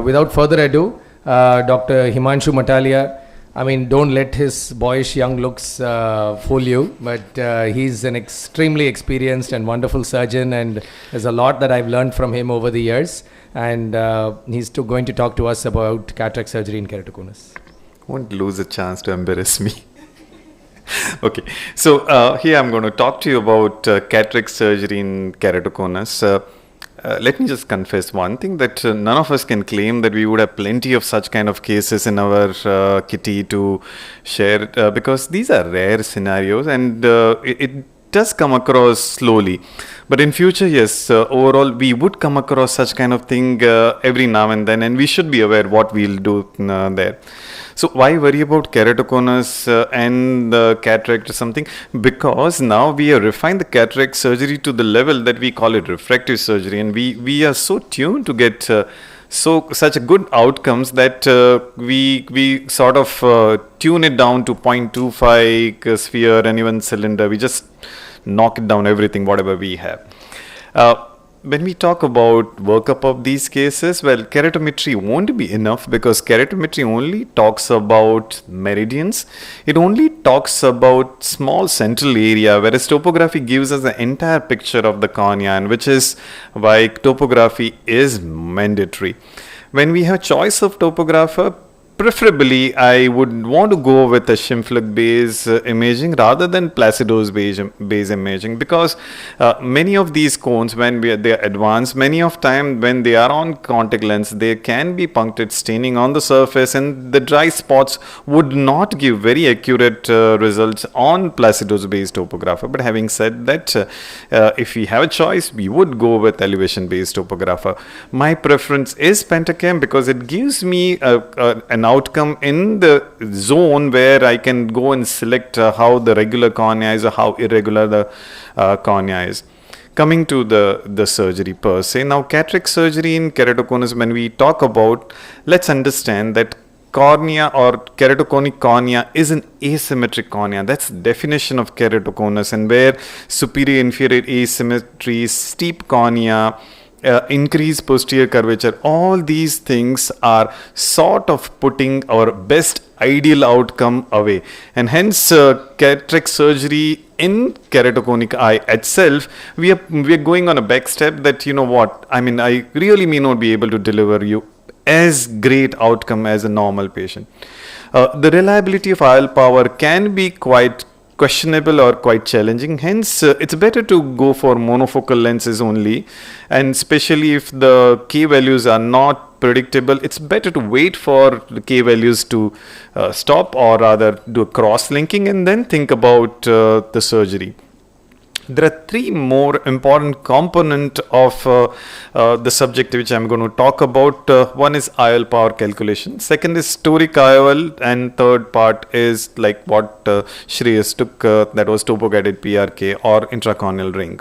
Without further ado, Dr. Himanshu Matalia. I mean, don't let his boyish young looks fool you, but he's an extremely experienced and wonderful surgeon, and there's a lot that I've learned from him over the years. And he's going to talk to us about cataract surgery in keratoconus. Won't lose a chance to embarrass me. Okay, so here I'm going to talk to you about cataract surgery in keratoconus. Let me just confess one thing, that none of us can claim that we would have plenty of such kind of cases in our kitty to share, because these are rare scenarios, and it does come across slowly. But in future, yes, overall we would come across such kind of thing every now and then, and we should be aware what we'll do there. So why worry about keratoconus and cataract or something? Because now we have refined the cataract surgery to the level that we call it refractive surgery, and we are so tuned to get such a good outcomes that we sort of tune it down to 0.25 sphere and even cylinder. We just knock it down everything, whatever we have. When we talk about workup of these cases, well, keratometry won't be enough, because keratometry only talks about meridians. It only talks about small central area, whereas topography gives us the entire picture of the cornea, and which is why topography is mandatory. When we have choice of topographer, preferably I would want to go with a Schimflug based imaging rather than Placido's based imaging, because many of these cones, when they are advanced, many of time when they are on contact lens, there can be punctate staining on the surface, and the dry spots would not give very accurate results on Placido's based topographer. But having said that, if we have a choice, we would go with elevation based topographer. My preference is Pentacam, because it gives me an outcome in the zone where I can go and select how the regular cornea is or how irregular the cornea is. Coming to the surgery per se. Now, cataract surgery in keratoconus, when we talk about, let's understand that cornea or keratoconic cornea is an asymmetric cornea. That's the definition of keratoconus, and where superior inferior asymmetry, steep cornea, increased posterior curvature, all these things are sort of putting our best ideal outcome away, and hence cataract surgery in keratoconic eye itself, we are going on a back step that, you know what, I mean, I really may not be able to deliver you as great outcome as a normal patient. The reliability of IOL power can be quite questionable or quite challenging. Hence, it's better to go for monofocal lenses only, and especially if the K values are not predictable, it's better to wait for the K values to stop, or rather do a cross-linking and then think about the surgery. There are three more important components of the subject which I'm going to talk about. One is IOL power calculation. Second is toric IOL, and third part is like what Shreyas took, that was topo-guided PRK or intracorneal ring.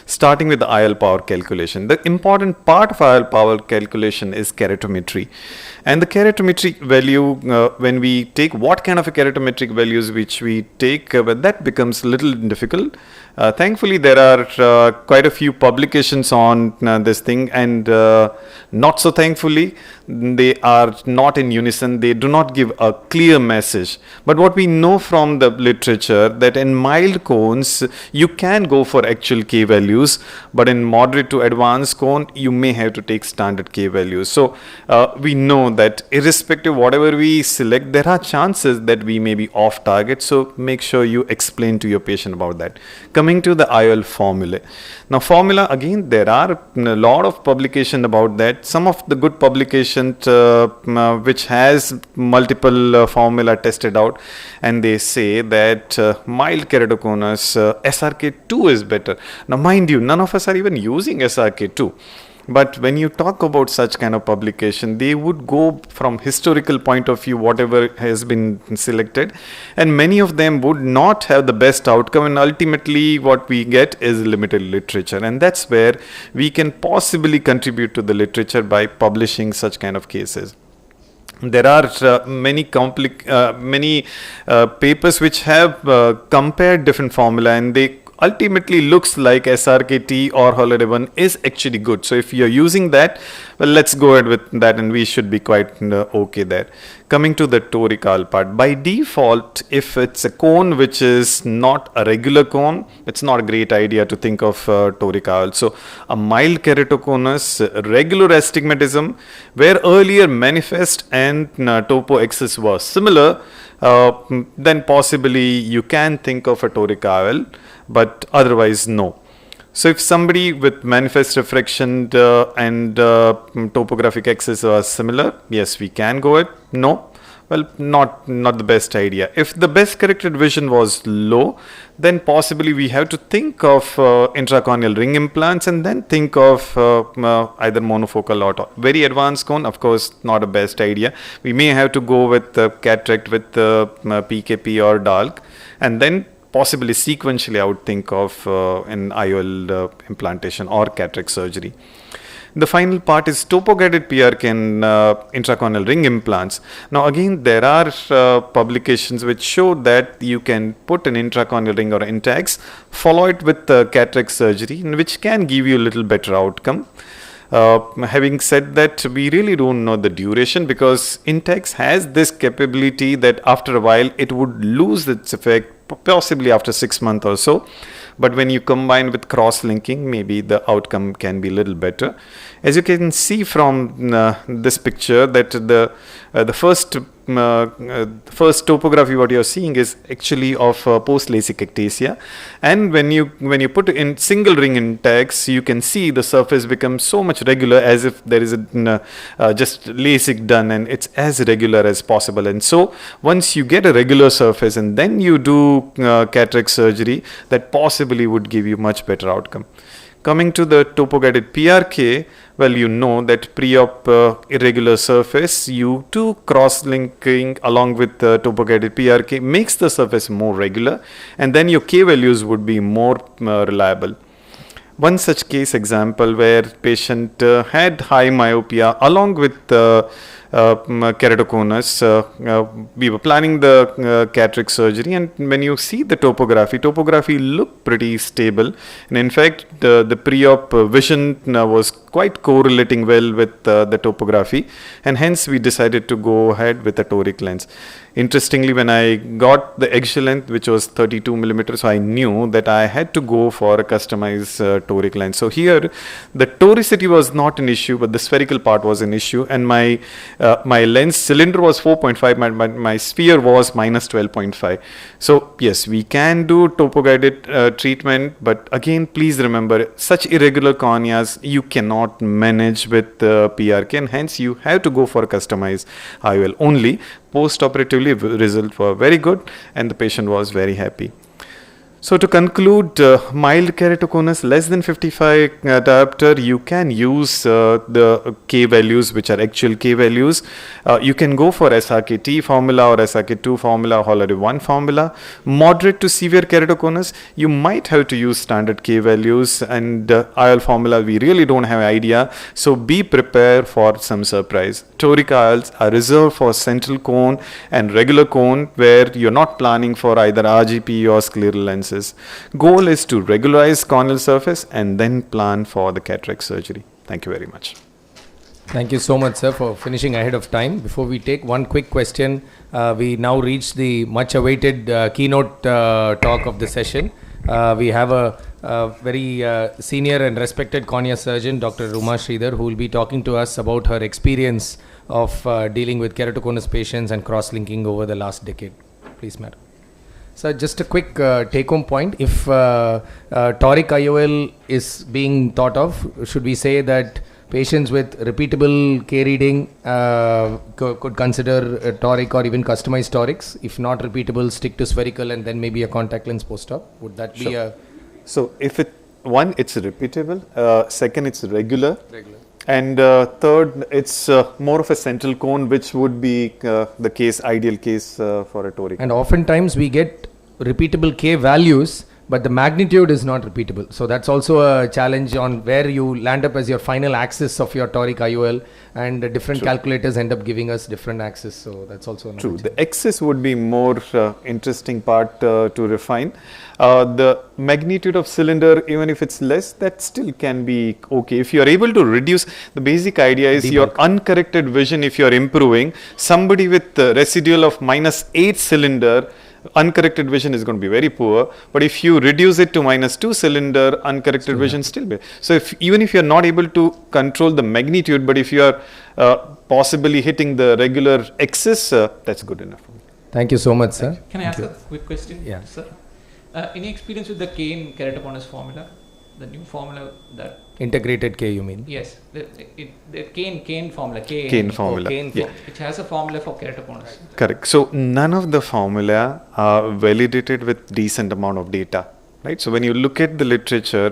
Starting with the IOL power calculation. The important part of IOL power calculation is keratometry. And the keratometric value, when we take what kind of a keratometric values which we take, that becomes a little difficult. Thankfully, there are quite a few publications on this thing, and not so thankfully, they are not in unison. They do not give a clear message. But what we know from the literature, that in mild cones, you can go for actual K values, but in moderate to advanced cone, you may have to take standard K values. So we know that irrespective of whatever we select, there are chances that we may be off target. So make sure you explain to your patient about that. Coming to the IOL formula. Now, formula, again, there are a lot of publication about that. Some of the good publications which has multiple formula tested out, and they say that mild keratoconus SRK2 is better. Now, mind you, none of us are even using SRK2. But when you talk about such kind of publication, they would go from historical point of view, whatever has been selected, and many of them would not have the best outcome, and ultimately what we get is limited literature, and that's where we can possibly contribute to the literature by publishing such kind of cases. There are many papers which have compared different formula, and they ultimately looks like SRKT or Holaday is actually good. So if you're using that, well, let's go ahead with that and we should be quite okay there. Coming to the torical part, by default, if it's a cone which is not a regular cone, it's not a great idea to think of torical. So a mild keratoconus, regular astigmatism, where earlier manifest and topo axis was similar, then possibly you can think of a torical, but otherwise no. So if somebody with manifest refraction and topographic axis are similar, yes, we can go it. No, well, not the best idea. If the best corrected vision was low, then possibly we have to think of intracorneal ring implants and then think of either monofocal or very advanced cone. Of course, not a best idea. We may have to go with cataract with PKP or DALK, and then possibly sequentially I would think of an IOL implantation or cataract surgery. The final part is topo-guided PRK and intracorneal ring implants. Now again, there are publications which show that you can put an intracorneal ring or Intex, follow it with cataract surgery, which can give you a little better outcome. Having said that, we really don't know the duration, because Intex has this capability that after a while it would lose its effect, possibly after 6 months or so. But when you combine with cross-linking, maybe the outcome can be a little better. As you can see from this picture, that the first topography what you are seeing is actually of post-LASIK ectasia, and when you put in single ring Intex, you can see the surface becomes so much regular, as if there is a just LASIK done, and it's as regular as possible. And so once you get a regular surface and then you do cataract surgery, that possibly would give you much better outcome. Coming to the topo-guided PRK, well, you know that pre-op irregular surface, you do cross-linking along with topo-guided PRK makes the surface more regular, and then your K values would be more reliable. One such case example where patient had high myopia along with keratoconus, we were planning the cataract surgery, and when you see the topography looked pretty stable, and in fact the pre-op vision was quite correlating well with the topography, and hence we decided to go ahead with a toric lens. Interestingly, when I got the eggshell length, which was 32 millimeters, so I knew that I had to go for a customized toric lens. So here, the toricity was not an issue, but the spherical part was an issue, and my lens cylinder was 4.5, my sphere was minus 12.5. So yes, we can do topo-guided treatment, but again, please remember, such irregular corneas you cannot manage with PRK, and hence you have to go for a customized IOL only. Post-operatively, results were very good and the patient was very happy. So to conclude, mild keratoconus less than 55 diopter, you can use the K values, which are actual K values. You can go for SRKT formula or SRK2 formula, Holaday 1 formula. Moderate to severe keratoconus, you might have to use standard K values, and IOL formula we really don't have idea. So be prepared for some surprise. Toric IOLs are reserved for central cone and regular cone, where you're not planning for either RGP or scleral lenses. Goal is to regularize corneal surface and then plan for the cataract surgery. Thank you very much. Thank you so much, sir, for finishing ahead of time. Before we take one quick question, we now reach the much awaited keynote talk of the session. We have a very senior and respected cornea surgeon, Dr. Uma Sridhar, who will be talking to us about her experience of dealing with keratoconus patients and cross-linking over the last decade. Please, madam. So just a quick take-home point. If toric IOL is being thought of, should we say that patients with repeatable K reading could consider toric or even customized torics? If not repeatable, stick to spherical and then maybe a contact lens post-op. Would that be a... So if one, it's repeatable. Second, it's regular. And third, it's more of a central cone, which would be the ideal case for a toric. And oftentimes we get repeatable K values but the magnitude is not repeatable. So that's also a challenge on where you land up as your final axis of your toric IOL, and different calculators end up giving us different axes. So that's also another challenge. The axis would be more interesting part to refine. The magnitude of cylinder, even if it's less, that still can be okay. If you are able to reduce, the basic idea is your uncorrected vision, if you are improving, somebody with residual of -8 cylinder, uncorrected vision is going to be very poor. But if you reduce it to -2 cylinder, uncorrected vision still be. So even if you are not able to control the magnitude, but if you are possibly hitting the regular axis, that's good enough. Thank you so much, sir. Can I ask a quick question? Yeah. Sir, any experience with the Kane keratoconus formula, the new formula that? Integrated K, you mean? Yes, the Kane formula. Kane formula. Which has a formula for keratoconus. Correct. So none of the formula are validated with decent amount of data. Right. So when you look at the literature,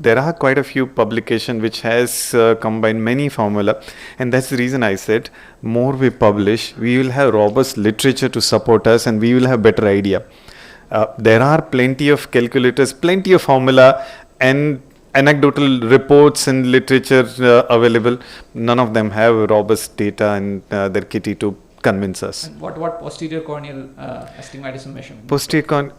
there are quite a few publications which has combined many formula, and that's the reason I said more we publish, we will have robust literature to support us, and we will have better idea. There are plenty of calculators, plenty of formula, and anecdotal reports and literature available. None of them have robust data and their kitty to convince us. And what posterior corneal astigmatism measurement? Posterior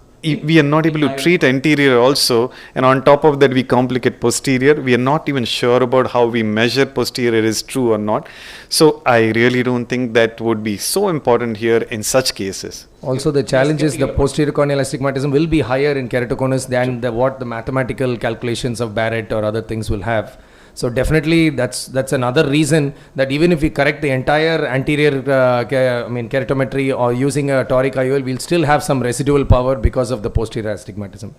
we are not able to treat anterior also, and on top of that we complicate posterior. We are not even sure about how we measure posterior is true or not. So I really don't think that would be so important here in such cases. Also, the challenge is the posterior corneal astigmatism will be higher in keratoconus than what the mathematical calculations of Barrett or other things will have. So definitely that's another reason that even if we correct the entire anterior keratometry or using a toric IOL, we'll still have some residual power because of the posterior astigmatism.